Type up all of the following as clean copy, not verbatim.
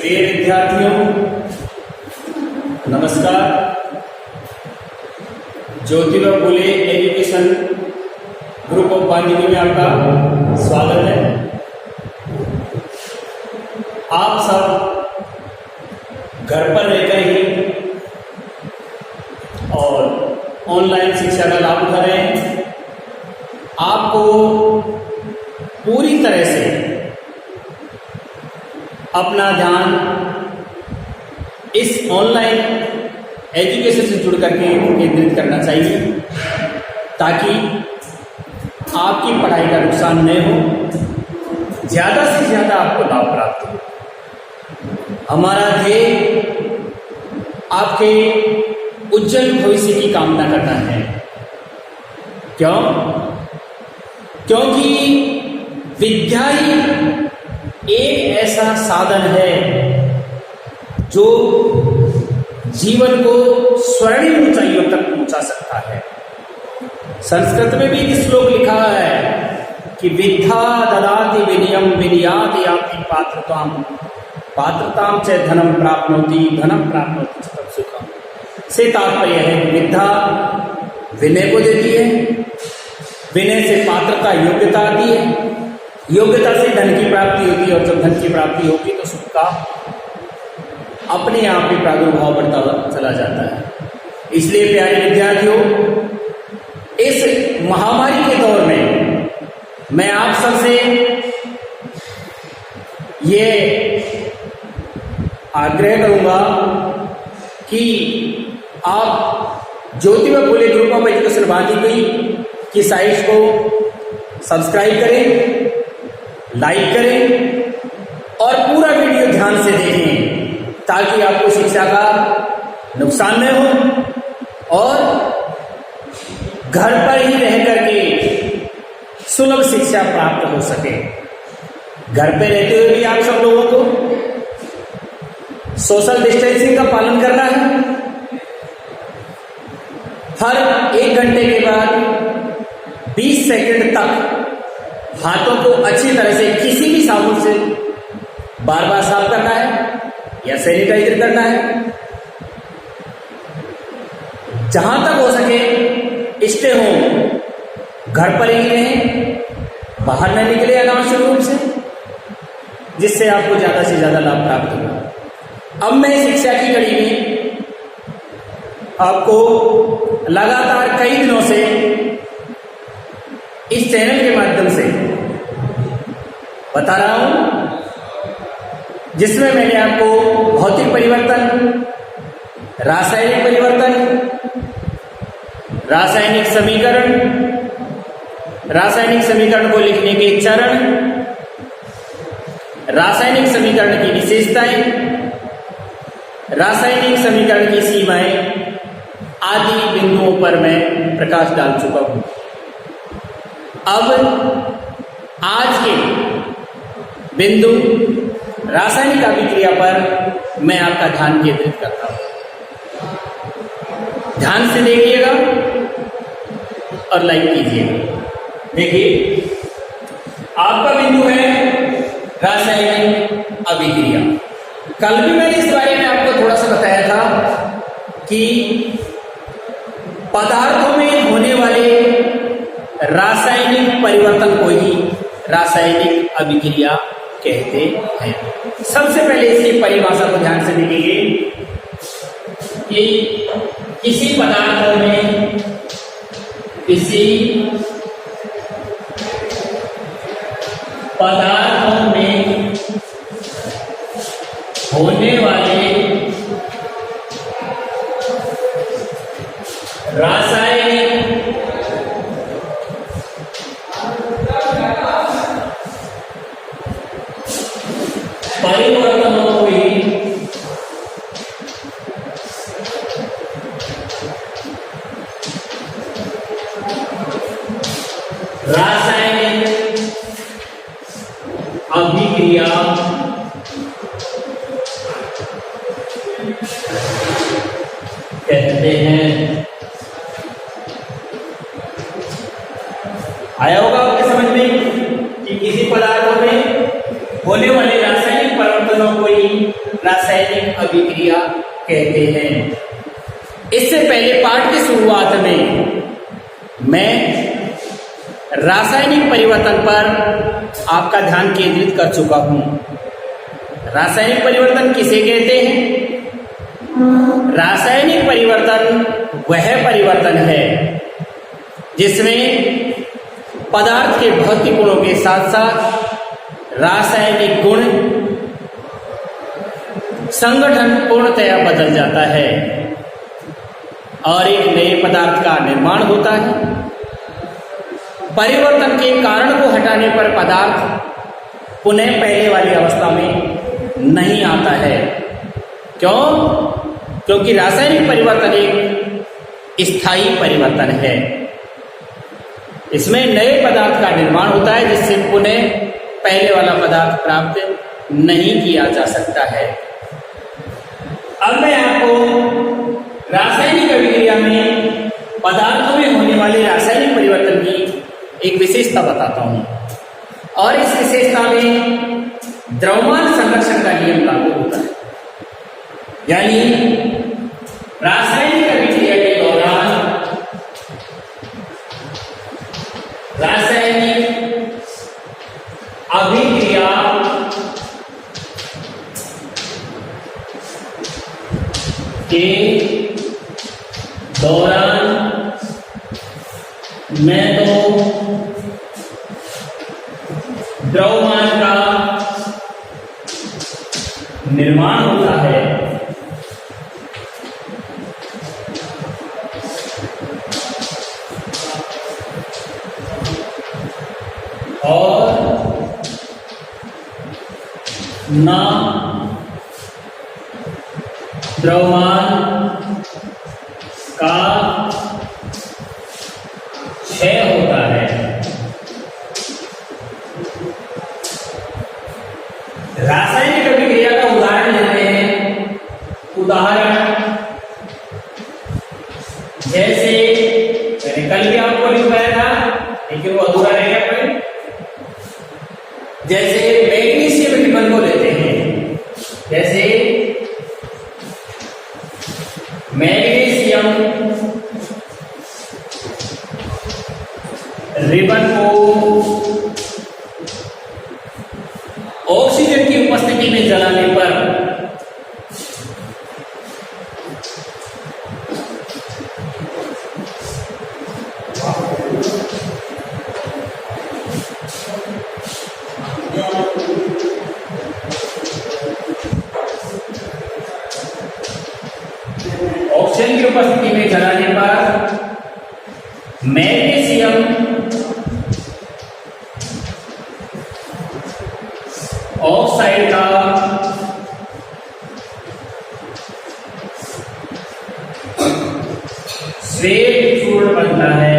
प्रिय विद्यार्थियों, नमस्कार। Jyotiba Phule education group of Bandipur में आपका स्वागत है। आप सब घर पर रहकर ही और ऑनलाइन शिक्षा का लाभ उठा रहे हैं। आपको पूरी तरह से अपना ध्यान इस ऑनलाइन एजुकेशन से जुड़ करके केंद्रित करना चाहिए ताकि आपकी पढ़ाई का नुकसान न हो, ज़्यादा से ज़्यादा आपको लाभ प्राप्त हो। हमारा ध्येय आपके उज्जवल भविष्य की कामना करना है। क्यों? क्योंकि विद्या ही एक ऐसा साधन है जो जीवन को स्वर्णिम ऊंचाइयों तक पहुंचा सकता है। संस्कृत में भी एक श्लोक लिखा है कि विद्या ददाति विनयम विनयाति याति पात्रताम पात्रताम च धनम प्राप्नोति धनम प्राप्नोति च तत् सुखम। से तात्पर्य है कि विद्या विनय को देती है, विनय से पात्रता योग्यता आती है, योग्यता से धन की प्राप्ति होती है और जब धन की प्राप्ति होगी तो सुख का अपने आप ही प्रादुर्भाव बढ़ता चला जाता है। इसलिए प्यारे विद्यार्थियों, इस महामारी के दौर में मैं आप सबसे ये आग्रह करूंगा कि आप Jyotiba Phule group of education Bandipur की साइट को सब्सक्राइब करें, लाइक करें और पूरा वीडियो ध्यान से देखें ताकि आपको शिक्षा का नुकसान न हो और घर पर ही रह करके सुलभ शिक्षा प्राप्त हो सके। घर पे रहते हुए भी आप सब लोगों को सोशल डिस्टेंसिंग का पालन करना है। हर 1 घंटे के बाद 20 सेकंड तक हाथों को अच्छी तरह से किसी भी साबुन से बार बार साफ करना है या सैनिटाइजर करना है। जहां तक हो सके स्टे होम, घर पर ही रहें, बाहर न निकले अनावश्यक रूप से, जिससे आपको ज्यादा से ज्यादा लाभ प्राप्त होगा। अब मैं शिक्षा की कड़ी में आपको लगातार कई दिनों से इस चैनल के माध्यम से बता रहा हूं, जिसमें मैंने आपको भौतिक परिवर्तन, रासायनिक परिवर्तन, रासायनिक समीकरण को लिखने के चरण, रासायनिक समीकरण की विशेषताएं, रासायनिक समीकरण की सीमाएं आदि बिंदुओं पर मैं प्रकाश डाल चुका हूं। अब आज के बिंदु रासायनिक अभिक्रिया पर मैं आपका ध्यान केंद्रित करता हूं। ध्यान से देखिएगा और लाइक कीजिएगा। देखिए, आपका बिंदु है रासायनिक अभिक्रिया। कल भी मैंने इस बारे में आपको थोड़ा सा बताया था कि पदार्थों में होने वाले रासायनिक परिवर्तन को ही रासायनिक अभिक्रिया कहते हैं। सबसे पहले इसकी परिभाषा को ध्यान से देखेंगे कि किसी पदार्थों में होने वाले रासायनिक परिवर्तनों को ही रासायनिक अभिक्रिया कहते हैं। आया होगा आपके समझ में कि किसी पदार्थों में होने वाले रासायनिक परिवर्तनों को ही रासायनिक अभिक्रिया कहते हैं। इससे पहले पाठ की शुरुआत में मैं रासायनिक परिवर्तन पर आपका ध्यान केंद्रित कर चुका हूं। रासायनिक परिवर्तन किसे कहते हैं? रासायनिक परिवर्तन वह परिवर्तन है जिसमें पदार्थ के भौतिक गुणों के साथ साथ रासायनिक गुण संगठन पूर्णतया बदल जाता है और एक नए पदार्थ का निर्माण होता है। परिवर्तन के कारण को हटाने पर पदार्थ पुनः पहले वाली अवस्था में नहीं आता है। क्यों? क्योंकि रासायनिक परिवर्तन एक स्थायी परिवर्तन है। इसमें नए पदार्थ का निर्माण होता है जिससे पुनः पहले वाला पदार्थ प्राप्त नहीं किया जा सकता है। अब मैं आपको रासायनिक अभिक्रिया में पदार्थों में होने वाले रासायनिक परिवर्तन की एक विशेषता बताता हूं और इस विशेषता में द्रव्यमान संरक्षण का नियम लागू होता है। यानी रासायनिक अभिक्रिया के दौरान रासायनिक अभिक्रिया के दौरान मैं तो द्रव्यमान का निर्माण होता है और ना द्रव्यमान का क्षय होता है। रासायनिक अभिक्रिया का उदाहरण लेते हैं। उदाहरण जैसे मैंने कल भी आपको लिखवाया था लेकिन वो अधूरा रह गया पॉइंट। जैसे मैग्नीशियम रिबन को लेते हैं। जैसे मैग्नीशियम रिबन को ऑक्सीजन की उपस्थिति में जलाने पर ऑक्सीजन की उपस्थिति में जलाने पर मैग्नीशियम ऑक्साइड का श्वेत चूर्ण बनता है।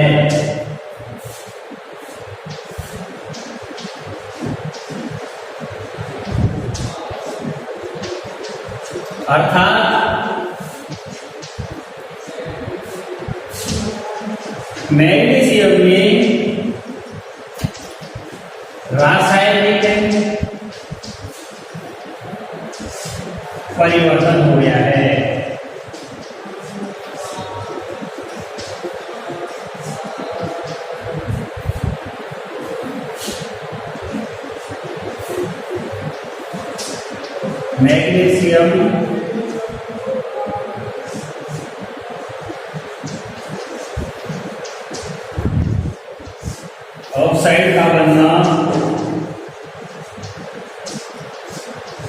अर्थात मैग्नीशियम में रासायनिक परिवर्तन हो गया है। मैग्नीशियम ऑक्साइड का बनना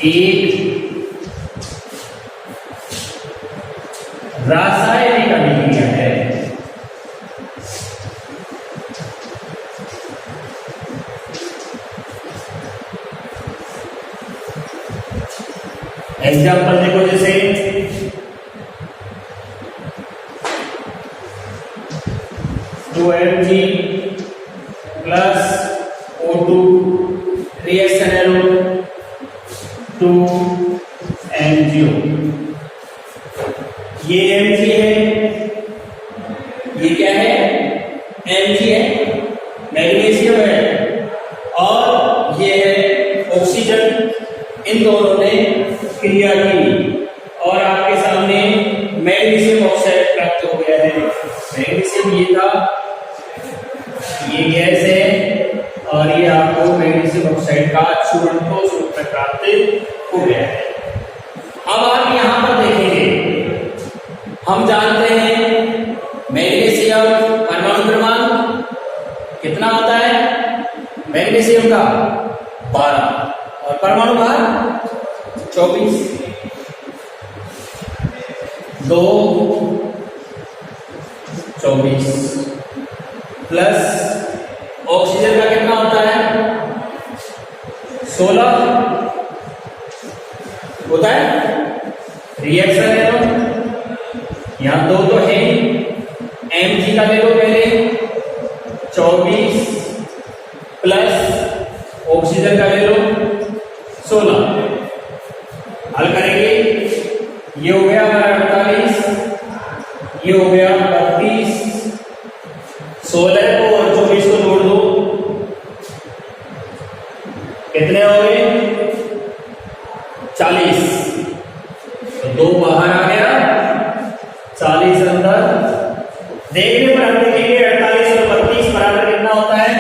एक रासायनिक अभिक्रिया है। एग्जाम्पल देखो, जैसे 2Mg plus O2 reaction arrow 2MgO। ये Mg है, ये क्या है? Mg है, मैग्नीशियम है और ये है ऑक्सीजन। इन दोनों ने क्रिया की और आपके सामने मैग्नीशियम ऑक्साइड प्राप्त हो गया है। मैग्नीशियम ये था, ये गैस है और ये आपको मैग्नीशियम ऑक्साइड का चूर्ण ठोस रूप में प्राप्त हो गया है। अब आप यहां पर देखेंगे, हम जानते हैं मैग्नीशियम परमाणु क्रमांक कितना होता है मैग्नीशियम का 12 और परमाणु भार 24। 2 24 प्लस ऑक्सीजन का कितना होता है 16 होता है। रिएक्शन है तो यहां 2 तो है, mg का ले लो पहले 24 प्लस ऑक्सीजन का ले लो 16। हल करेंगे, ये हो गया हमारा 48, ये हो गया 32, 16 को और 24 को जोड़ दो, कितने हो गए 40। तो 2 बाहर आ गया, 40 अंदर। देखने पर हम देखेंगे 48 और 32 बराबर कितना होता है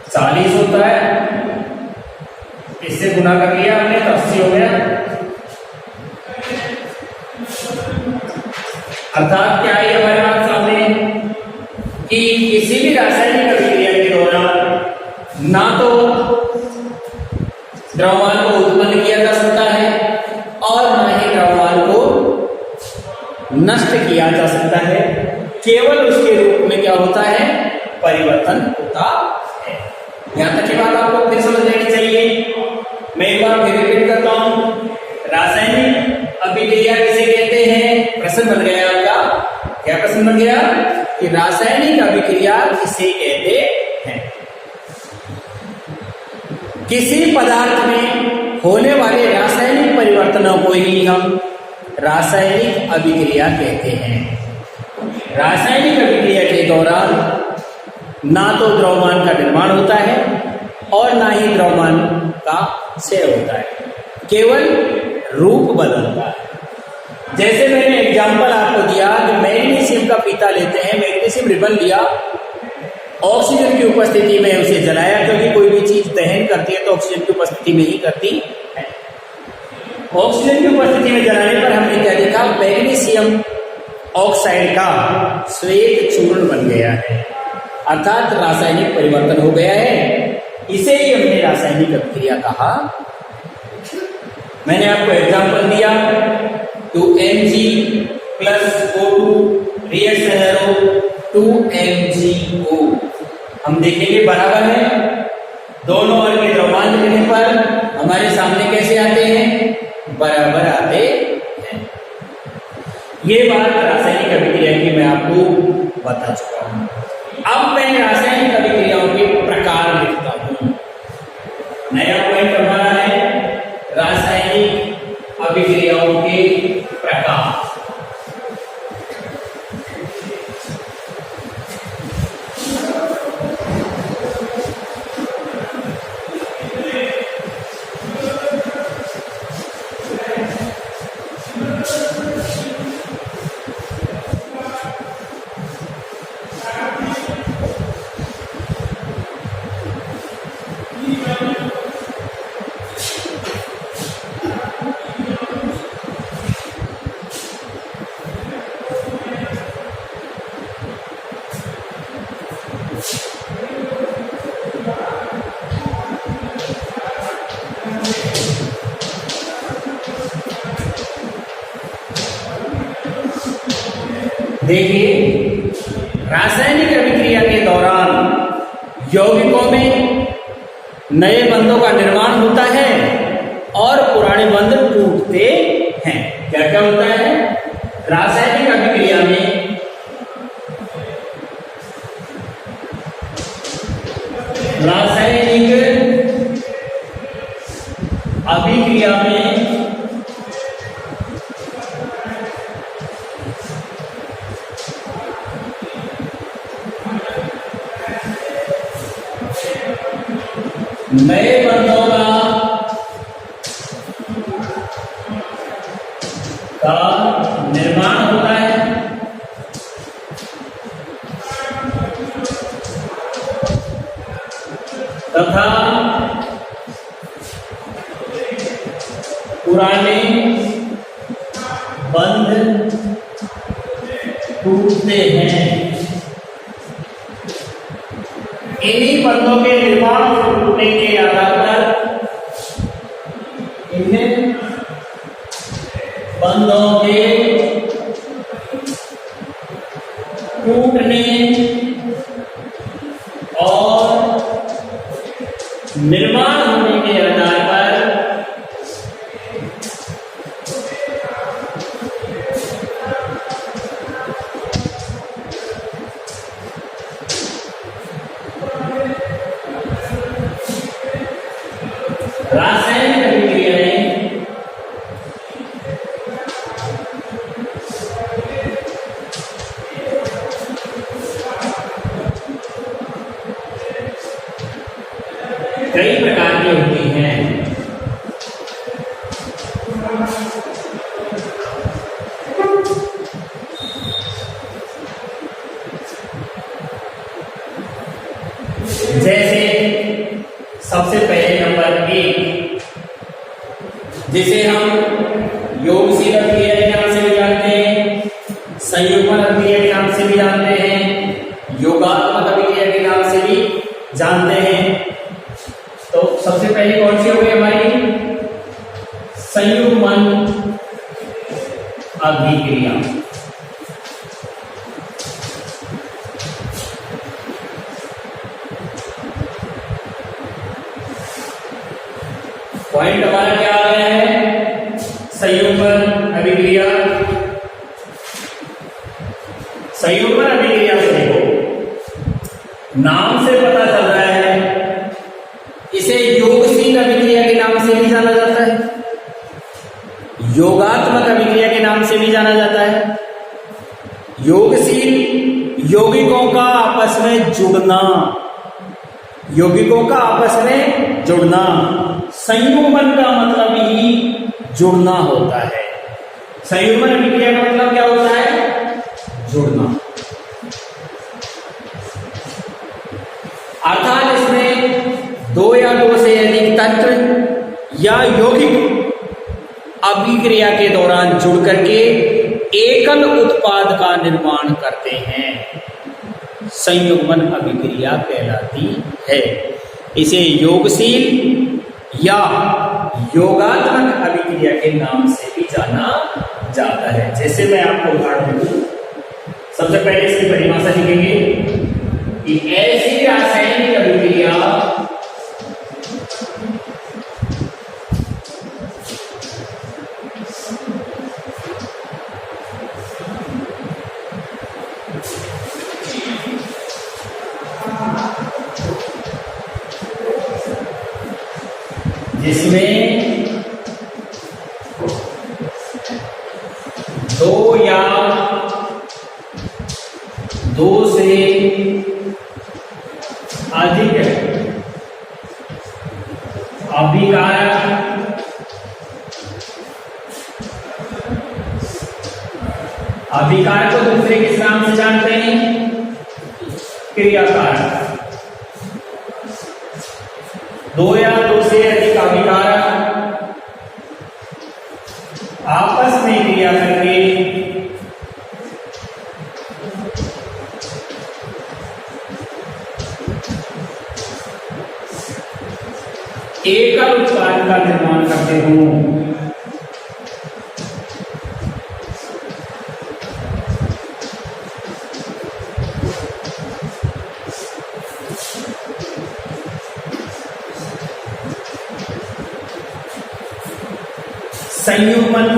40 होता है। इससे गुना कर लिया हमने तो 80 हो गया। अर्थात क्या है हमारे पास सामने कि किसी भी रासायनिक अभिक्रिया के दौरान ना तो द्रव्यमान को उत्पन्न किया जा सकता है और न ही द्रव्यमान को नष्ट किया जा सकता है, केवल उसके रूप में क्या होता है परिवर्तन होता है। यहां तक की बात आपको फिर समझ लेनी चाहिए। मैं एक बार फिर रिपीट करता हूं, रासायनिक अभिक्रिया किसे कहते हैं। प्रश्न बन गया आपका, क्या प्रश्न बन गया कि रासायनिक अभिक्रिया किसे कहते हैं। किसी पदार्थ में होने वाले रासायनिक परिवर्तनों को ही हम रासायनिक अभिक्रिया कहते हैं। रासायनिक अभिक्रिया के दौरान ना तो द्रव्यमान का निर्माण होता है और ना ही द्रव्यमान का क्षय होता है, केवल रूप बदलता है। जैसे मैंने एग्जांपल आपको दिया कि मैग्नीशियम का फीता लेते हैं, मैग्नीशियम रिबन लिया, ऑक्सीजन की उपस्थिति में उसे जलाया, क्योंकि कोई भी चीज दहन करती है तो ऑक्सीजन की उपस्थिति में ही करती है। ऑक्सीजन की उपस्थिति में जलाने पर हमने क्या देखा, मैग्नीशियम ऑक्साइड का श्वेत चूर्ण बन गया है, अर्थात रासायनिक परिवर्तन हो गया है। इसे ही हमने रासायनिक अभिक्रिया कहा। मैंने आपको एग्जांपल दिया 2Mg plus O2 reaction arrow 2MgO। हम देखेंगे बराबर है, दोनों ओर के द्रव्यमान लेने पर हमारे सामने कैसे आते हैं, बराबर आते हैं। ये बात रासायनिक अभिक्रिया की मैं आपको बता चुका हूं। अब मैं रासायनिक अभिक्रियाओं के प्रकार लिखता हूं। नया पॉइंट हमारा है रासायनिक अभिक्रियाओं के प्रकार। देखिए, रासायनिक अभिक्रिया के दौरान यौगिकों में नए बंधों का निर्माण होता है और पुराने बंध टूटते हैं। क्या क्या होता है रासायनिक अभिक्रिया में, रासायनिक अभिक्रिया में नए बंधों का का निर्माण होता है तथा पुराने बंध टूटते हैं। इन्हीं बंधों के निर्माण और टूटने के आधार पर इन्हें बंधों के टूटने और निर्माण होने के आधार पर रासायनिक अभिक्रियाएं कई प्रकार की होती हैं। जैसे सबसे पहले नंबर 1, जिसे हम योगशील अभिक्रिया के नाम से भी जानते हैं, संयुग्मन अभिक्रिया के नाम से भी जानते हैं, योगात्मक अभिक्रिया के नाम से भी जानते हैं। तो सबसे पहले कौन सी हो गई हमारी? संयुग्मन अभिक्रिया। पॉइंट हमारा क्या आ गया है? संयुग्मन अभिक्रिया। संयुग्मन अभिक्रिया से देखो, नाम से पता चल रहा है इसे योगशील अभिक्रिया के नाम से भी जाना जाता है, योगात्मक अभिक्रिया के नाम से भी जाना जाता है। योगशील यौगिकों का आपस में जुड़ना, यौगिकों का आपस में जुड़ना। संयुग्मन का मतलब ही जुड़ना होता है। संयुग्मन अभिक्रिया का मतलब क्या होता है? जुड़ना। अर्थात इसमें 2 या 2 से अधिक तत्व या यौगिक अभिक्रिया के दौरान जुड़ करके एकल उत्पाद का निर्माण करते हैं। संयुग्मन अभिक्रिया कहलाती है। इसे योगशील या योगात्मक अभिक्रिया के नाम से भी जाना जाता है। जैसे मैं आपको उदाहरण दूं, सबसे पहले इसकी परिभाषा लिखेंगे कि ऐसी रासायनिक अभिक्रिया जिसमें 2 या 2 से अधिक अभिकारक अभिकारक को दूसरे किस नाम से जानते हैं? क्रियाकारक। 2 या 2 से अधिक अभिकारक आपस में क्रिया करके एकल उत्पाद का निर्माण करते हों। संयुग्मन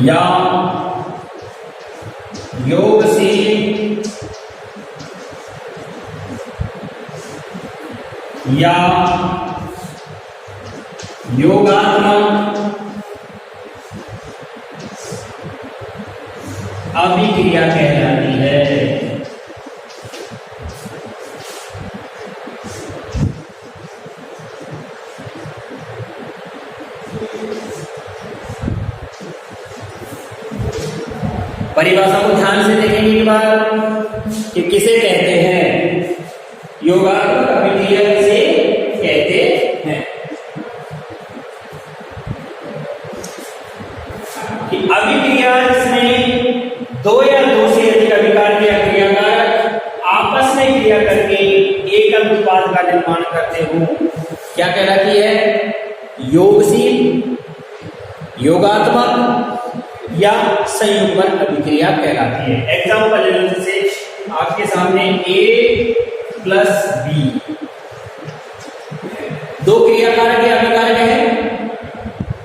या योगशील या योगात्मक अभिक्रिया कहलाती है। परिभाषा को ध्यान से देखेंगे एक बार कि किसे कहते हैं, योगात्मक अभिक्रिया किसे कहते हैं। कि अभिक्रिया जिसमें दो या दो से अधिक अभिकार के क्रियाकारक आपस में क्रिया करके एकल उत्पाद का निर्माण करते हो, क्या कहलाती है? योगशील, योगात्मक या संयुग्मन अभिक्रिया कहलाती है। एग्जाम्पल ले लो, जैसे आपके सामने A प्लस B, दो क्रियाकारक या अभिकारक है।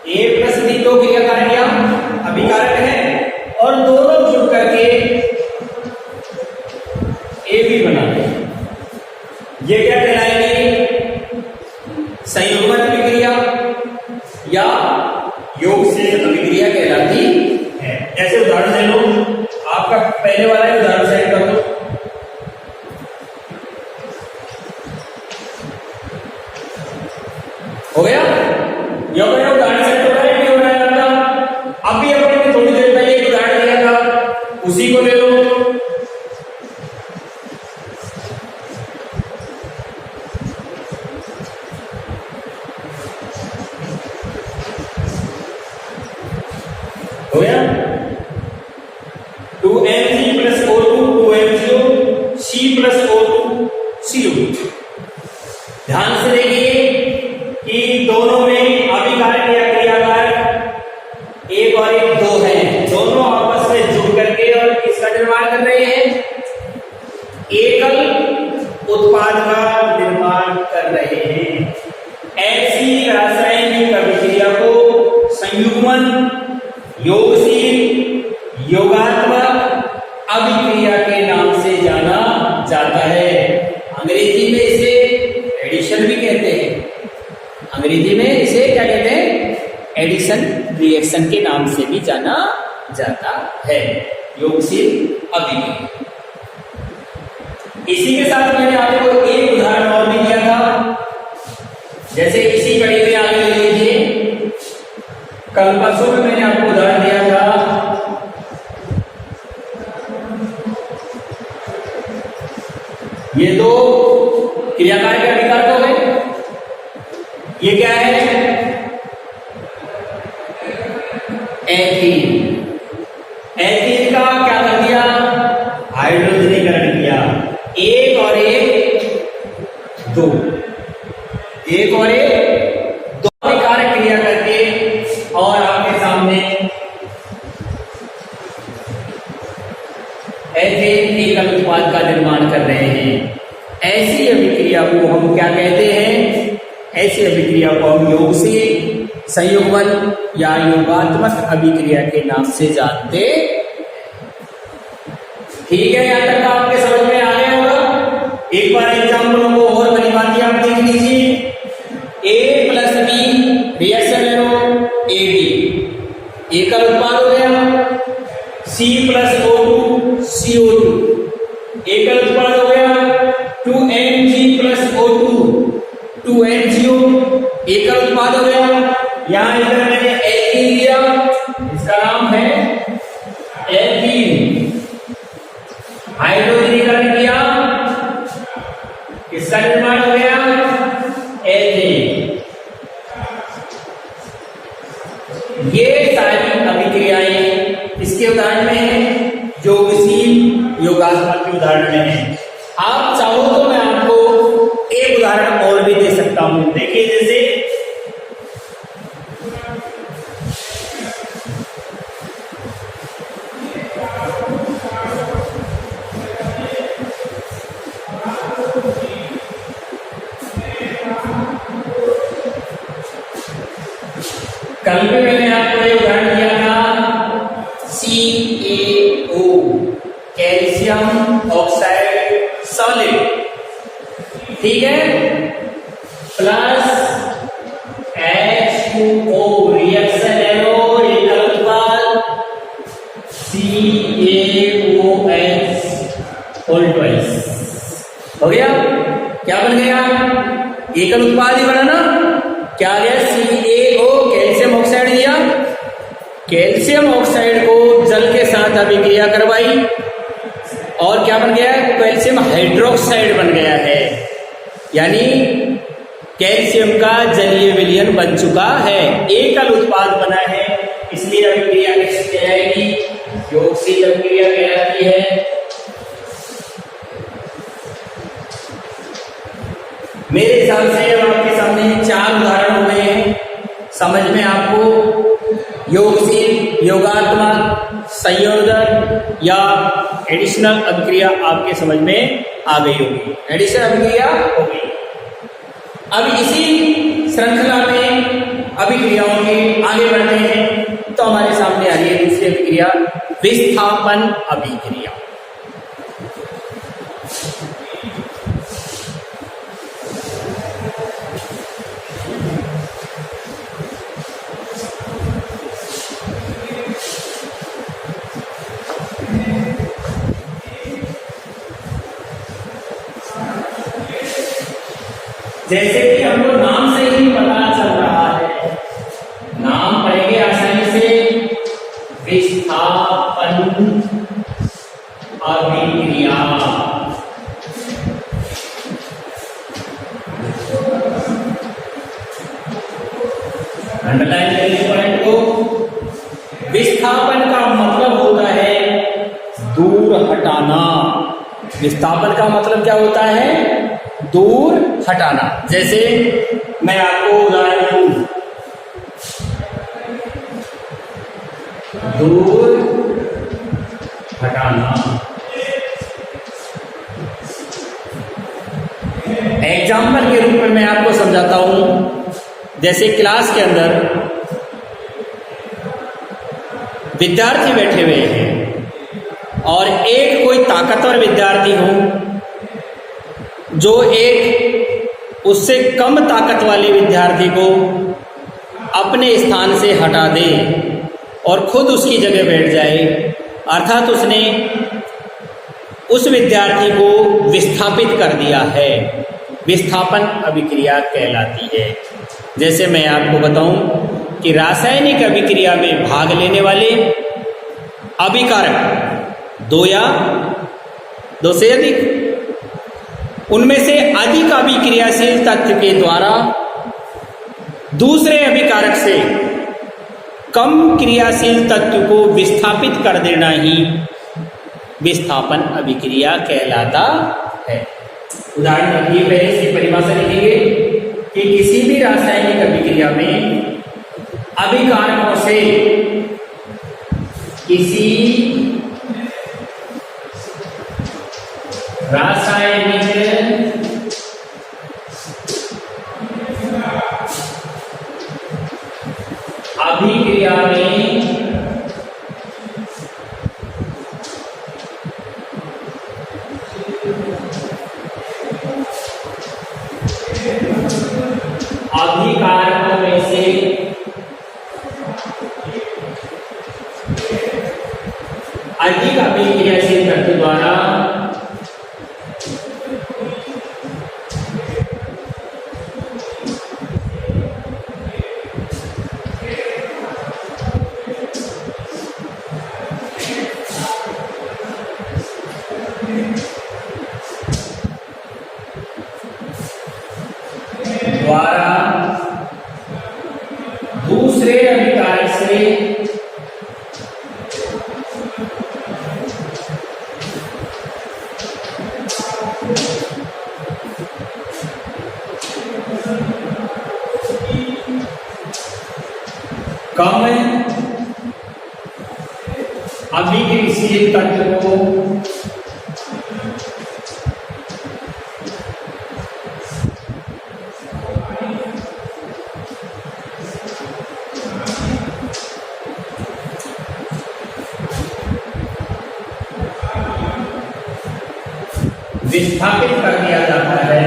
A प्लस B दो क्रियाकारक या अभिकारक है और दोनों जुड़ करके AB बनाते हैं। ये क्या कहलाएगी? संयुग्मन अभिक्रिया या योगशील अभिक्रिया कहलाती है। जैसे उदाहरण ले लो, आपका पहले वाला ही उदाहरण सेट कर दो। हो गया? ये उदाहरण सेट हो रहा है, नहीं हो रहा है आपका? अभी अपने थोड़ी देर पहले एक उदाहरण दिया था, उसी को ले लो। हो गया? 2Mg plus O2 2MgO C plus O2 CO। ध्यान से देखिए कि दोनों में अभिकारक या क्रियाकारक एक और एक दो हैं, दोनों आपस में जुड़ करके और किसका निर्माण कर रहे हैं? एकल उत्पाद का निर्माण कर रहे हैं। ऐसी रासायनिक अभिक्रिया को संयुग्मन, योगशील, योगात्मक अभिक्रिया के नाम से जाना जाता है। अंग्रेजी में इसे एडिशन भी कहते हैं। अंग्रेजी में इसे क्या कहते हैं? एडिशन रिएक्शन के नाम से भी जाना जाता है, योगशील अभिक्रिया। इसी के साथ मैंने आपको एक उदाहरण और भी दिया था, जैसे इसी कड़ी में आगे ले लीजिए। कल परसों में मैंने आपको उदाहरण दिया था, ये दो क्रियाकार के अभिकारक हो गए। ये क्या है? एथीन। एथीन का क्या कर दिया? हाइड्रोजनीकरण किया। एक और एक दो, एक और एक दो अभिकारक क्रिया करके और आपके सामने एथेन एकल उत्पाद का निर्माण कर रहे हैं। ऐसी अभिक्रिया को हम क्या कहते हैं? ऐसी अभिक्रिया को हम योगशील, संयुग्मन या योगात्मक अभिक्रिया के नाम से जानते। ठीक है, यहां तक आपके समझ में आ गया होगा। एक बार एग्जाम्पलों को और बड़ी बात आप देख लीजिए। A प्लस B रिएक्शन ले लो, AB एकल उत्पाद हो गया। C प्लस O2 CO2 एकल उत्पाद हो गया। 2Mg प्लस O2 2MgO एकल उत्पाद हो गया। यहां इधर मैंने एथीन लिया, इसका नाम है एथीन। हाइड्रोजनीकरण किया, किसका निर्माण हो गया? एथीन। ये सारी अभिक्रियाएं इसके उदाहरण में है, योगशील योगात्मक के उदाहरण में है। आप चाहो तो मैं आपको एक उदाहरण और भी दे सकता हूं। देखिए, जैसे कल भी मैंने आपको एक उदाहरण दिया था, CaO कैल्शियम ऑक्साइड सॉलिड, ठीक है, प्लस H2O रिएक्शन एरो एकल उत्पाद CaOH होल ट्वाइस। हो गया? क्या बन गया? एकल उत्पाद ही बना ना। क्या आ गया? CaO कैल्शियम ऑक्साइड दिया कैल्शियम ऑक्साइड को जल के साथ अभिक्रिया करवाई और क्या बन गया? कैल्शियम हाइड्रोक्साइड बन गया है, यानी कैल्शियम का जलीय विलयन बन चुका है, एकल उत्पाद बना है, इसलिए अभिक्रिया कैसे कहलाएगी? योगशील अभिक्रिया कहलाती है। मेरे हिसाब से अब आपके सामने 4 उदाहरण हो गए हैं, समझ में आपको योगशील, योगात्मक, संयोजन या एडिशनल अभिक्रिया आपके समझ में आ गई होगी, एडिशनल अभिक्रिया हो गई। अब इसी श्रृंखला में अभिक्रियाओं के आगे बढ़ते हैं, तो हमारे सामने आ रही है दूसरी अभिक्रिया, विस्थापन अभिक्रिया। जैसे कि हमको नाम से ही पता चल रहा है, नाम पढ़ेंगे आसानी से, विस्थापन अभिक्रिया। अंडरलाइन करिए पॉइंट को। विस्थापन का मतलब होता है दूर हटाना। विस्थापन का मतलब क्या होता है? दूर हटाना। जैसे मैं आपको उदाहरण दूं, दूर हटाना। एग्जाम्पल के रूप में मैं आपको समझाता हूं। जैसे क्लास के अंदर विद्यार्थी बैठे हुए हैं और एक कोई ताकतवर विद्यार्थी हो जो एक उससे कम ताकत वाले विद्यार्थी को अपने स्थान से हटा दे और खुद उसकी जगह बैठ जाए, अर्थात उसने उस विद्यार्थी को विस्थापित कर दिया है, विस्थापन अभिक्रिया कहलाती है। जैसे मैं आपको बताऊं कि रासायनिक अभिक्रिया में भाग लेने वाले अभिकारक 2 या 2 से अधिक, उनमें से अधिक अभिक्रियाशील तत्व के द्वारा दूसरे अभिकारक से कम क्रियाशील तत्व को विस्थापित कर देना ही विस्थापन अभिक्रिया कहलाता है। उदाहरण रखिए, पहले इसकी परिभाषा लिखेंगे कि किसी भी रासायनिक अभिक्रिया में अभिकारकों से किसी रासायनिक अभिक्रिया में अभिकारकों में से अधिक अभिक्रियाशील तत्व द्वारा दूसरे अभिकारक से कम अभिक्रियाशील तत्व को विस्थापित कर दिया जाता है।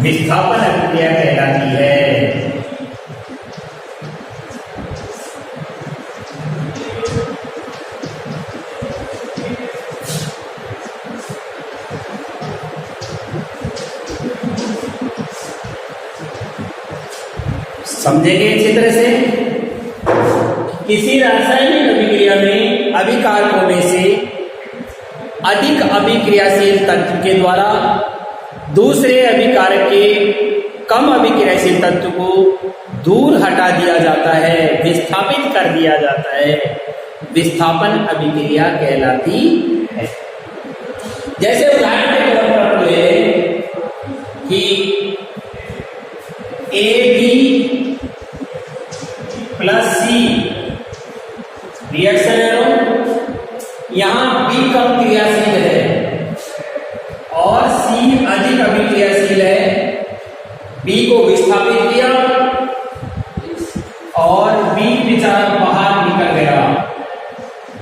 विस्थापन अभिक्रिया कहलाती है। समझेंगे अच्छी तरह से। किसी रासायनिक अभिक्रिया में अभिकारकों में से अधिक अभिक्रियाशील तत्व के द्वारा दूसरे अभिकारक के कम अभिक्रियाशील तत्व को दूर हटा दिया जाता है, विस्थापित कर दिया जाता है। विस्थापन अभिक्रिया कहलाती है। जैसे उदाहरण के तौर पर ले कि AB plus C reaction arrow, यहां B कम क्रियाशील है और C अधिक अभिक्रियाशील है। B को विस्थापित किया और B बेचारा बाहर निकल गया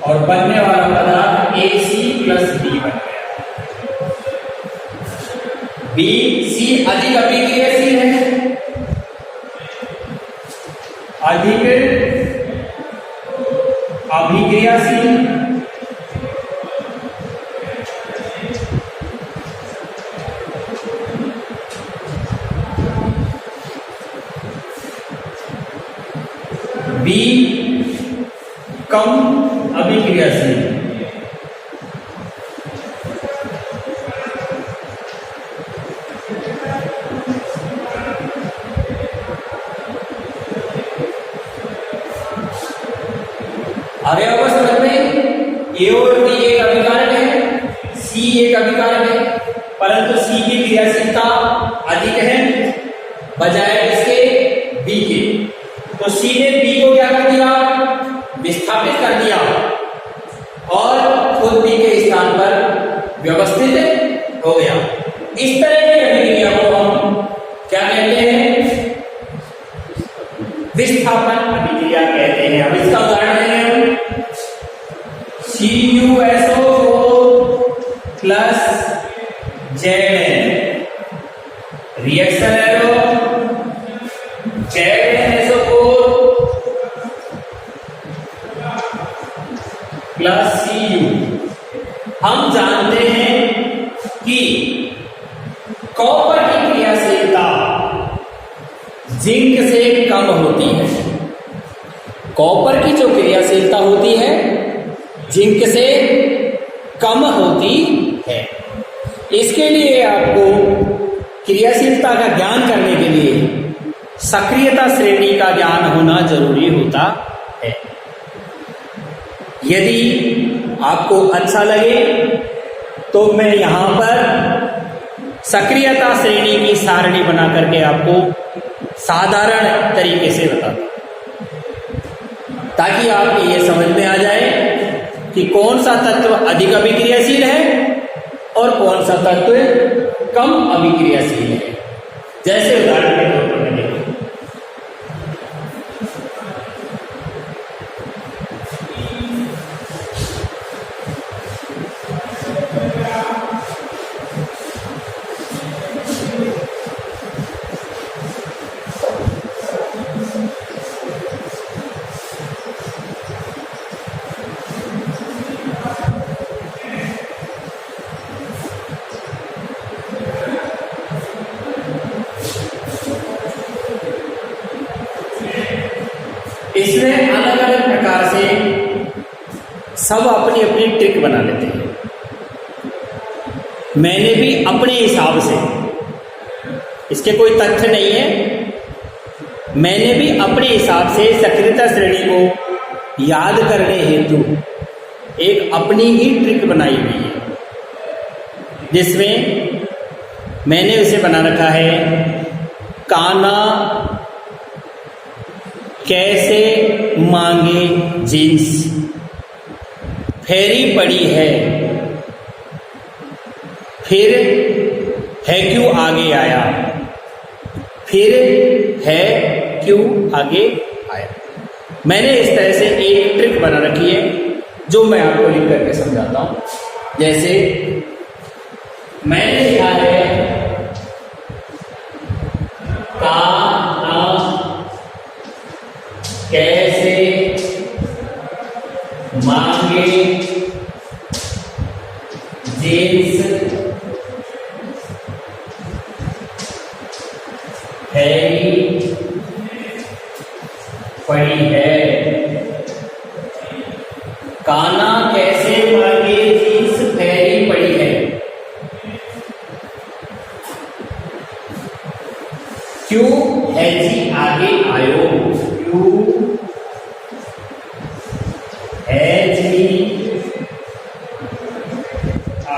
और बनने वाला पदार्थ AC प्लस B बन गया। B C अधिक अभिक्रियाशील है, अधिक अभिक्रियाशील B कम अभिक्रियाशील। आगे आपको समझ में ए और बी एक अभिकारक है, सी एक अभिकारक है, परंतु सी की क्रियाशीलता अधिक है बजाय इसके बी के। तो सी ने बी को क्या कर दिया, विस्थापित कर दिया और खुद बी के स्थान पर व्यवस्थित हो गया। इस तरह की अभिक्रिया को हम क्या कहते हैं, विस्थापन अभिक्रिया कहते हैं। अब इसका उदाहरण है CuSO4 plus Zn reaction arrow ZnSO4 plus Cu। हम जानते हैं कि कॉपर की क्रियाशीलता जिंक से कम होती है। कॉपर की जो क्रियाशीलता होती है जिंक से कम होती है। इसके लिए आपको क्रियाशीलता का ज्ञान करने के लिए सक्रियता श्रेणी का ज्ञान होना जरूरी होता है। यदि आपको अच्छा लगे तो मैं यहां पर सक्रियता श्रेणी की सारणी बना करके आपको साधारण तरीके से बताता हूं, ताकि आपको ये समझ में आ जाए कि कौन सा तत्व अधिक अभिक्रियाशील है और कौन सा तत्व कम अभिक्रियाशील है। जैसे उदाहरण के तौर पर देखो, इसमें अलग अलग प्रकार से सब अपनी अपनी ट्रिक बना लेते हैं। मैंने भी अपने हिसाब से, इसके कोई तथ्य नहीं है, मैंने भी अपने हिसाब से सक्रियता श्रेणी को याद करने हेतु एक अपनी ही ट्रिक बनाई हुई है, जिसमें मैंने उसे बना रखा है काना कैसे मांगे जींस, फेरी पड़ी है फिर है क्यों आगे आया, फिर है क्यों आगे आया। मैंने इस तरह से एक ट्रिक बना रखी है जो मैं आपको लिख करके समझाता हूं। जैसे मैंने लिखा है काना कैसे मांगे जींस हैरी पड़ी है। काना कैसे मांगे जींस फैरी पड़ी है। क्यों है जी आगे आयो। क्यों है जी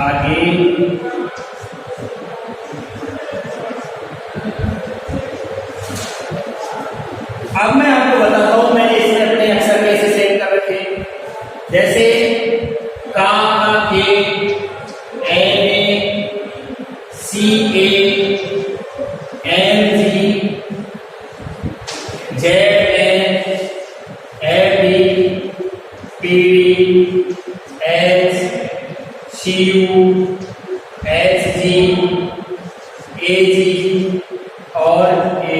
आगे अब मैं आपको बताता हूं मैंने इसमें अपने अक्षर कैसे सेट कर रखे। जैसे का के N C M G Z N F D P H C U H G A G और ए।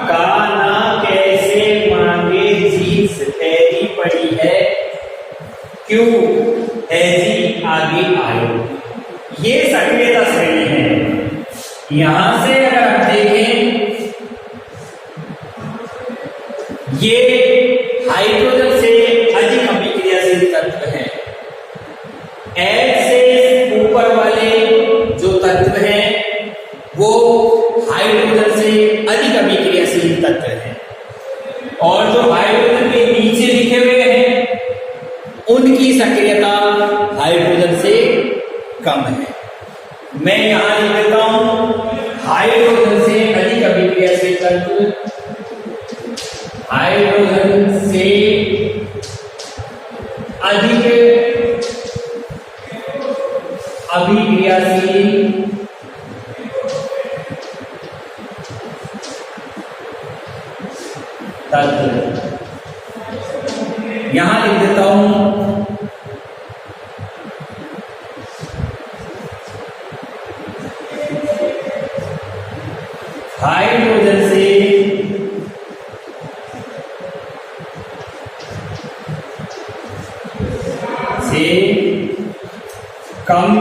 काना कैसे मांगे जींस फैरी पड़ी है। क्यों है जी आगे आयो। ये सक्रियता श्रेणी है। यहां से अगर आप देखें ये हाइड्रोजन से अधिक अभिक्रियाशील तत्व है। एच से ऊपर वाले जो तत्व हैं वो हाइड्रोजन से अधिक अभिक्रियाशील तत्व है और जो हाइड्रोजन के नीचे लिखे हुए हैं उनकी सक्रियता हाइड्रोजन से कम है। मैं यहां लिख देता हूं हाइड्रोजन से अधिक अभिक्रियाशील तत्व। हाइड्रोजन से अधिक अभिक्रियाशील तत्व। यहां लिख देता हूं हाइड्रोजन से कम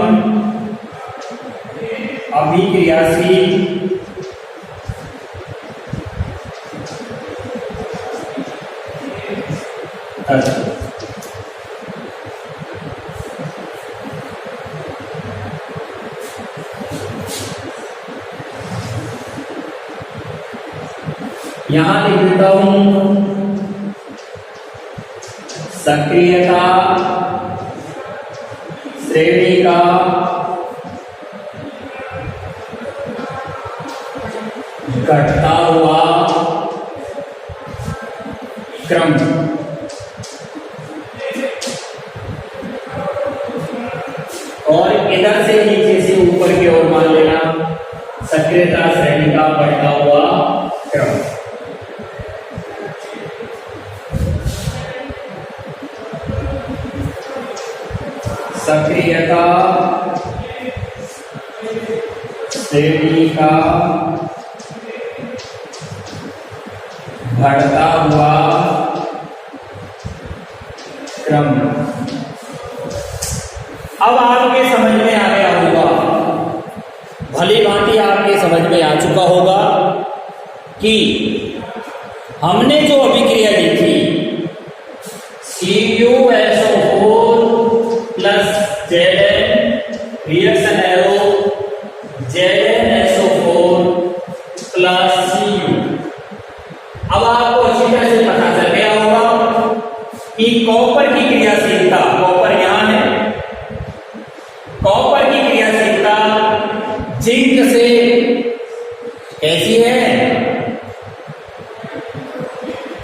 अभिक्रियाशील यहां लिख देता हूं सक्रियता श्रेणी का घटता हुआ क्रम। और इधर से नीचे से ऊपर की ओर मान लेना सक्रियता श्रेणी का बढ़ता हुआ क्रम। सक्रियता श्रेणी का बढ़ता हुआ क्रम। अब आपके समझ में आ गया होगा, भली भांति आपके समझ में आ चुका होगा कि हमने जो अभिक्रिया दी थी CuSO4 plus Zn reaction arrow ZnSO4 plus Cu। अब आपको अच्छी तरह से पता चल गया होगा कि कॉपर की क्रियाशीलता, कॉपर यहां है, कॉपर की क्रियाशीलता जिंक से कैसी है,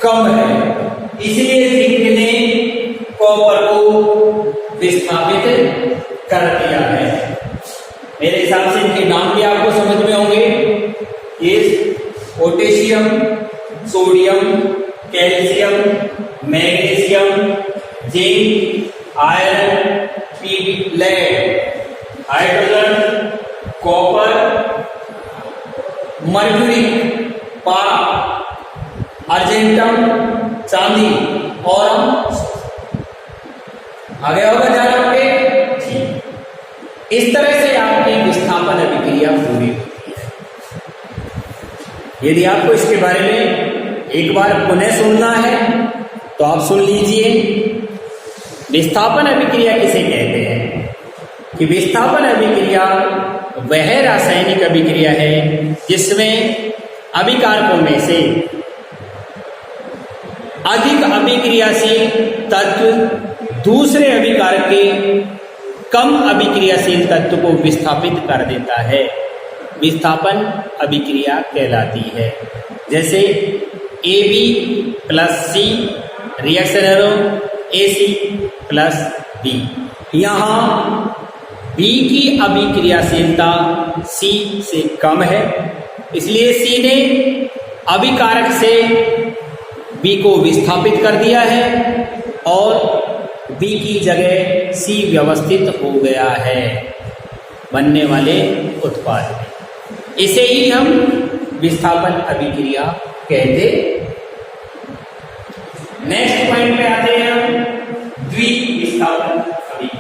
कम है। इसलिए जिंक ने कॉपर को विस्थापित कर दिया है। मेरे हिसाब से इनके नाम भी आपको समझ में होंगे। ये potassium, sodium, calcium, magnesium, zinc, iron, lead, hydrogen, copper, mercury, पारा, अर्जेंटम, चांदी और आगे होगा ध्यान आपके। इस तरह से आपकी विस्थापन अभिक्रिया पूरी होती है। यदि आपको इसके बारे में एक बार पुनः सुनना है तो आप सुन लीजिए। विस्थापन अभिक्रिया किसे कहते हैं? कि विस्थापन अभिक्रिया वह रासायनिक अभिक्रिया है जिसमें अभिकारकों में से अधिक अभिक्रियाशील तत्व दूसरे अभिकारक के कम अभिक्रियाशील तत्व को विस्थापित कर देता है, विस्थापन अभिक्रिया कहलाती है। जैसे AB plus C reaction arrow AC plus B। यहाँ B की अभिक्रियाशीलता C से कम है, इसलिए C ने अभिकारक से B को विस्थापित कर दिया है और B की जगह C व्यवस्थित हो गया है बनने वाले उत्पाद में। इसे ही हम विस्थापन अभिक्रिया कहते। नेक्स्ट पॉइंट पे आते हैं हम द्विविस्थापन अभिक्रिया।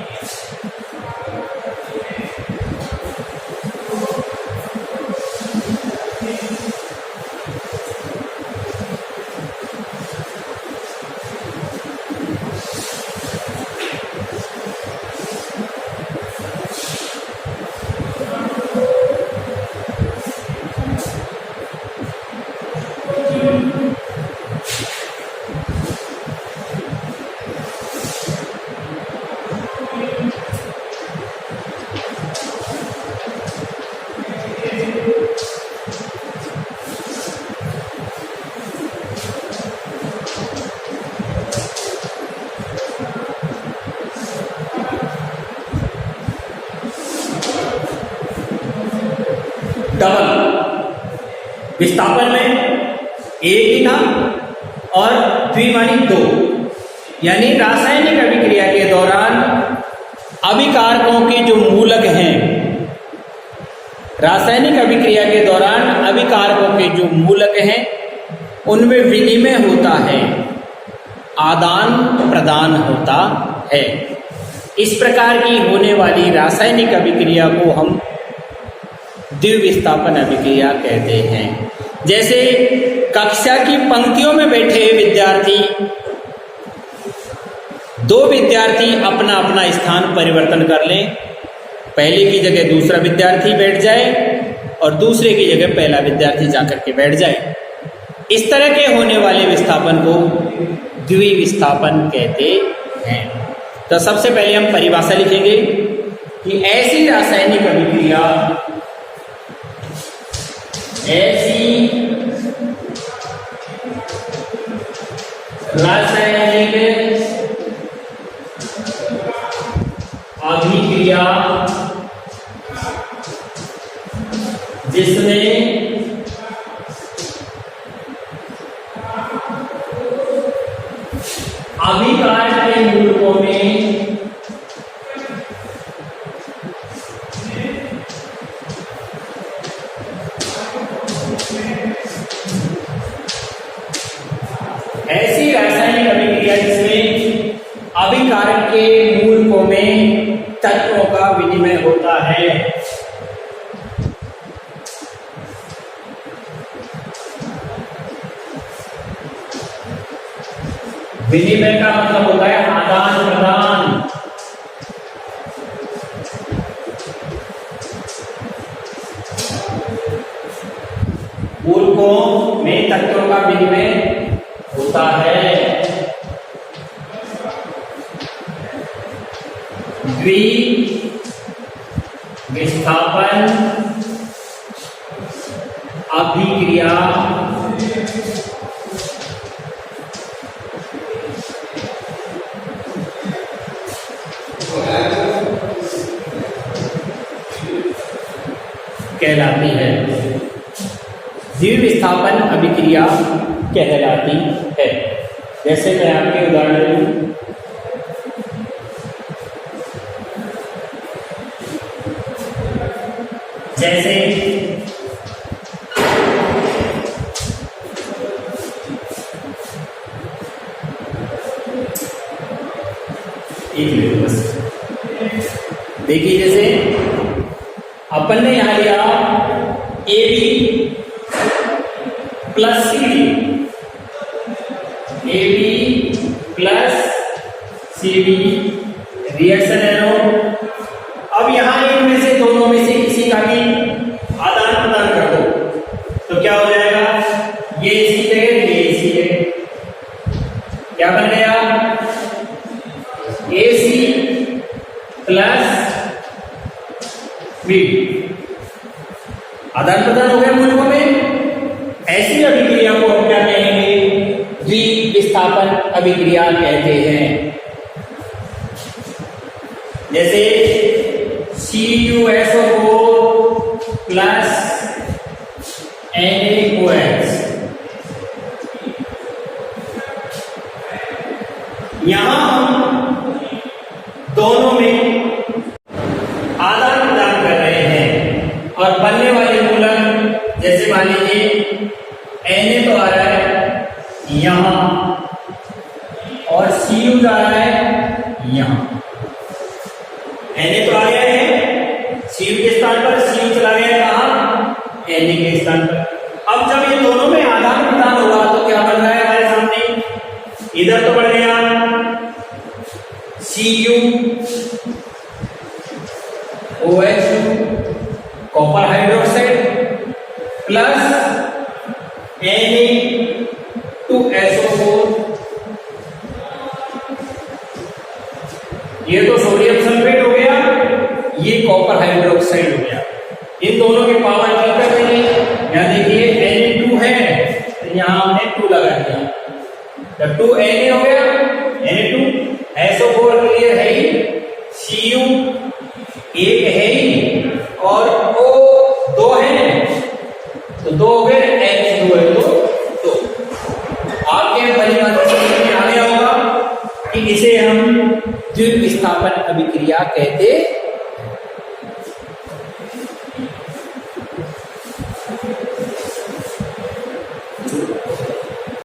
डबल विस्थापन में एक ही था और द्विमानी दो, यानी रासायनिक अभिक्रिया के दौरान अभिकारकों के जो मूलक हैं, रासायनिक अभिक्रिया के दौरान अभिकारकों के जो मूलक हैं उनमें विनिमय होता है, आदान प्रदान होता है। इस प्रकार की होने वाली रासायनिक अभिक्रिया को हम द्विविस्थापन अभिक्रिया कहते हैं। जैसे कक्षा की पंक्तियों में बैठे विद्यार्थी, दो विद्यार्थी अपना अपना स्थान परिवर्तन कर लें, पहले की जगह दूसरा विद्यार्थी बैठ जाए और दूसरे की जगह पहला विद्यार्थी जाकर के बैठ जाए, इस तरह के होने वाले विस्थापन को द्विविस्थापन कहते हैं। तो सबसे पहले हम परिभाषा लिखेंगे कि ऐसी रासायनिक अभिक्रिया, ऐसी रासायनिक अभिक्रिया जिसमें अभिकारक के मूलकों में ऐसी रासायनिक अभिक्रिया जिसमें अभिकारक के मूलकों में तत्वों का विनिमय होता है। विनिमय का मतलब होता है आदान प्रदान। मूलकों में तत्वों का विनिमय होता है। द्विविस्थापन अभिक्रिया कहलाती है, द्विविस्थापन अभिक्रिया कहलाती है। जैसे मैं आपके उदाहरण दूं, जैसे एक मिनट बस देखिए, जैसे अपन ने यहां लिया AB plus C D, A B plus C D reaction arrow. अब यहां इनमें से दोनों में से किसी का भी आदान प्रदान कर दो तो क्या हो जाएगा, ये इसी जगह ये इसी जगह, क्या बन गया, ए सी प्लस बी, आदान प्रदान हो गया मूलकों में। ऐसी अभिक्रिया को हम क्या कहेंगे, द्विविस्थापन अभिक्रिया कहते हैं। जैसे CuSO4 प्लस NaOH, यहां हम दोनों में आदान प्रदान कर रहे हैं और बनने वाले मूलक, जैसे मान लीजिए Na तो आ रहा है यहां और Cu जा रहा है यहां। Na तो आ गया है Cu के स्थान पर, Cu चला गया है कहां, Na के स्थान पर। अब जब ये दोनों में आदान प्रदान होगा तो क्या बन रहा है हमारे सामने, इधर तो बढ़ गया CuOH copper hydroxide plus Na2SO4, ये तो सोडियम सल्फेट हो गया, ये कॉपर हाइड्रोक्साइड हो गया। इन दोनों के पावर क्या कर रहे हैं, यहां देखिए Na2 है तो यहां हमने 2 लगा दिया, तो 2Na हो गया, Na2SO4 क्लियर है ही, Cu एक है ही और O 2 है तो 2 हो गए, H2 है तो 2। आपके परिमाण समझ में आ गया होगा कि इसे हम द्विविस्थापन अभिक्रिया कहते